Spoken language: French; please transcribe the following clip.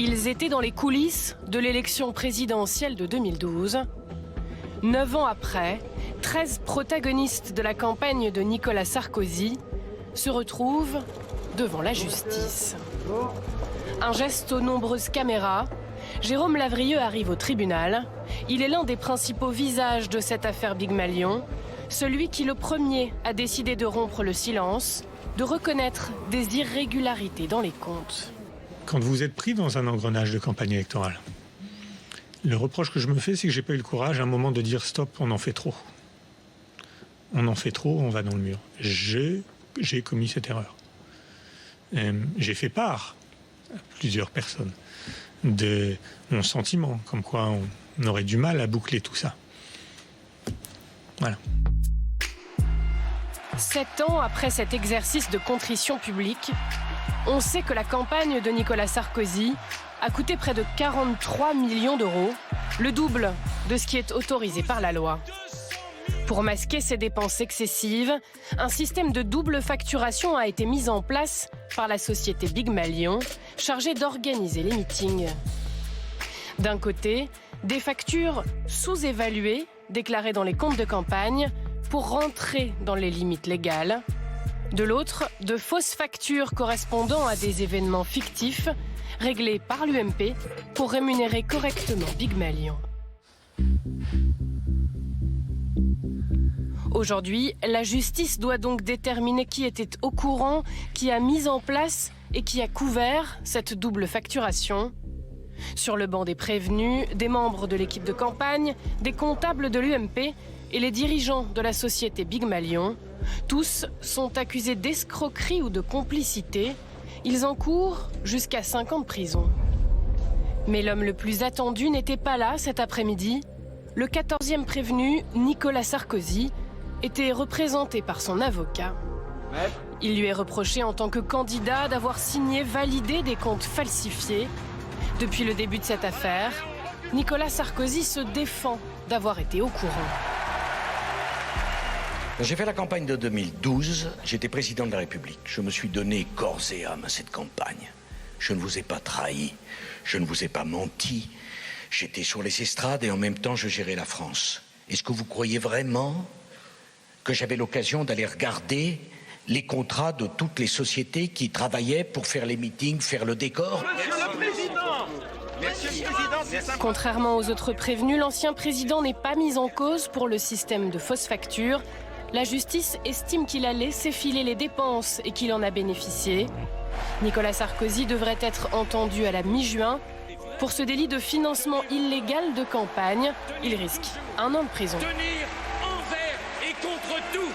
Ils étaient dans les coulisses de l'élection présidentielle de 2012. 9 ans après, 13 protagonistes de la campagne de Nicolas Sarkozy se retrouvent devant la justice. Un geste aux nombreuses caméras, Jérôme Lavrieux arrive au tribunal. Il est l'un des principaux visages de cette affaire Big Malion, celui qui le premier a décidé de rompre le silence, de reconnaître des irrégularités dans les comptes. Quand vous êtes pris dans un engrenage de campagne électorale, le reproche que je me fais, c'est que j'ai pas eu le courage à un moment de dire stop, on en fait trop. On en fait trop, on va dans le mur. J'ai commis cette erreur. J'ai fait part à plusieurs personnes de mon sentiment, comme quoi on aurait du mal à boucler tout ça. Voilà. 7 ans après cet exercice de contrition publique, on sait que la campagne de Nicolas Sarkozy a coûté près de 43 millions d'euros, le double de ce qui est autorisé par la loi. Pour masquer ces dépenses excessives, un système de double facturation a été mis en place par la société Big Malion, chargée d'organiser les meetings. D'un côté, des factures sous-évaluées, déclarées dans les comptes de campagne, pour rentrer dans les limites légales. De l'autre, de fausses factures correspondant à des événements fictifs, réglés par l'UMP pour rémunérer correctement Big Malion. Aujourd'hui, la justice doit donc déterminer qui était au courant, qui a mis en place et qui a couvert cette double facturation. Sur le banc des prévenus, des membres de l'équipe de campagne, des comptables de l'UMP et les dirigeants de la société Big Malion, tous sont accusés d'escroquerie ou de complicité. Ils encourent jusqu'à 5 ans de prison. Mais l'homme le plus attendu n'était pas là cet après-midi. Le 14e prévenu, Nicolas Sarkozy, était représenté par son avocat. Il lui est reproché en tant que candidat d'avoir signé, validé des comptes falsifiés. Depuis le début de cette affaire, Nicolas Sarkozy se défend d'avoir été au courant. Quand j'ai fait la campagne de 2012, j'étais président de la République. Je me suis donné corps et âme à cette campagne. Je ne vous ai pas trahi, je ne vous ai pas menti. J'étais sur les estrades et en même temps je gérais la France. Est-ce que vous croyez vraiment que j'avais l'occasion d'aller regarder les contrats de toutes les sociétés qui travaillaient pour faire les meetings, faire le décor? Monsieur le Président! Monsieur le Président, Contrairement aux autres prévenus, l'ancien président n'est pas mis en cause pour le système de fausses factures. La justice estime qu'il a laissé filer les dépenses et qu'il en a bénéficié. Nicolas Sarkozy devrait être entendu à la mi-juin. Pour ce délit de financement illégal de campagne, il risque 1 an de prison. tenir envers et contre tout